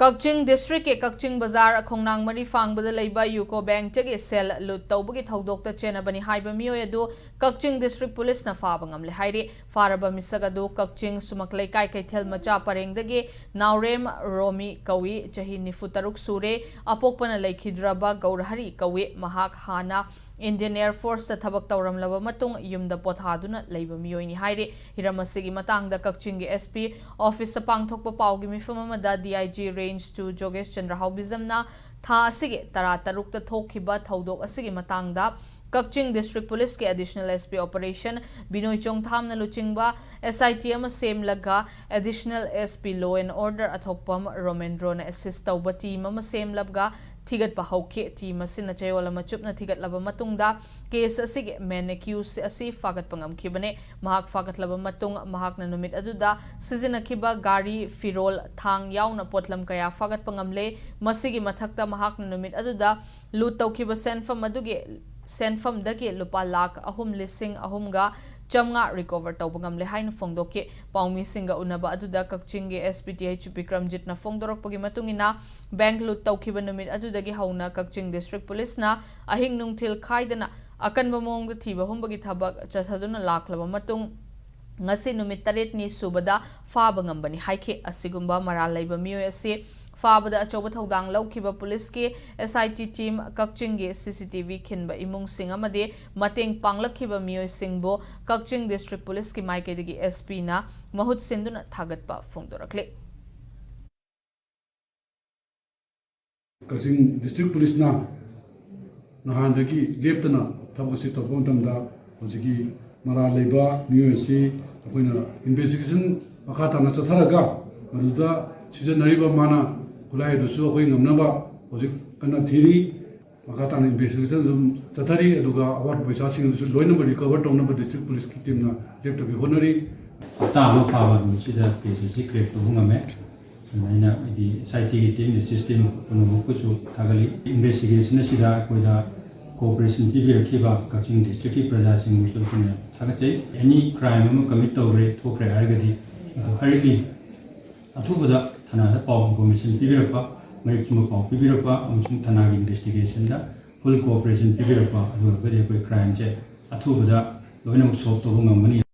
KAKCHING district ke KAKCHING bazaar khongnang mari fangbada leiba UCO bank tege sel lut tawbagi thodokta chenabani haiba miyoy adu KAKCHING district police na faba ngamle haire faraba misaga du KAKCHING sumaklai kai kaithel macha parengdagi naurem romi kawi chahi nifutaruk sure apokpana laikhidraba gaurhari kawi mahak hana Indian Air Force ta thabak tawram laba matung yumda pothaduna leiba miyoy ni haire hiramasigi matangda KAKCHING ge SP office ta pangthokpa pawgi mifam amada DIG Range 2 Jogesh Chandra Haubizamna tha asige tara tarukta thokhiba thodok asige matangda KAKCHING District Police ke Additional SP Operation Binoy Chongtham na luchingba SITM same laga Additional SP Law and Order athokpam Romendro na assist tawba team ama same labga thigat pa hauke team asin na chayola machup na thigat laba matungda case asige men accused asi fagat pangam khibane mahak fagat laba matung mahak na numit aduda sizina khiba gari firol thang yauna potlam kaya fagat pangamle masigi mathakta mahak na numit aduda lut tawkhiba senfam aduge senfam dage lupa lakh ahum lising ahumga chamnga recover tawbangam le hain fongdoke paumi singa unaba aduda KAKCHING ge SPTH Bikramjit na fongdorok pagi matungina bank lut tawkhiba numit adudagi hauna KAKCHING District Police na ahing nungthil khaidana akanba mong thiba humbagi thabak chathaduna laklaba matung ngasi numit taret ni subada faba ngambani haike asigumba maral leiba miyoy ase Fabada achoba thodang laukiba police ke SIT team KAKCHING ge CCTV khinba imung sing amade mateng panglakhiba miyoy singbo KAKCHING District Police ki maikedi SP na mahut sinduna thagatpa fongdorakle KAKCHING District Police na nahandagi leptana thabasi topomtamda hojiki mara leiba miyoy si akoina investigation makata na chatharaga maruda seasonariba mana kulai dosu akoi ngamnaba hojik kana thiri makata na investigation dum chathari aduga award paisa sing dosu loina ba recover tawna ba district police ki team na lepta bi honari ta ma phawa sida case si crack to ngame naina di site ki team system kono ko su thagali investigation sida koida cooperation bi rakhiba KAKCHING district ki praja sing musul kone thagachai any crime am commit tawre thokre hargadi harigi अथुबदा थाना पाव information पिबिरपा मरिकचुम पाव पिबिरपा अमसुम थाना की investigation दा full cooperation पिबिरपा अदुगदि कोई crime जे अथुबदा लोइनम solve तो ngam mani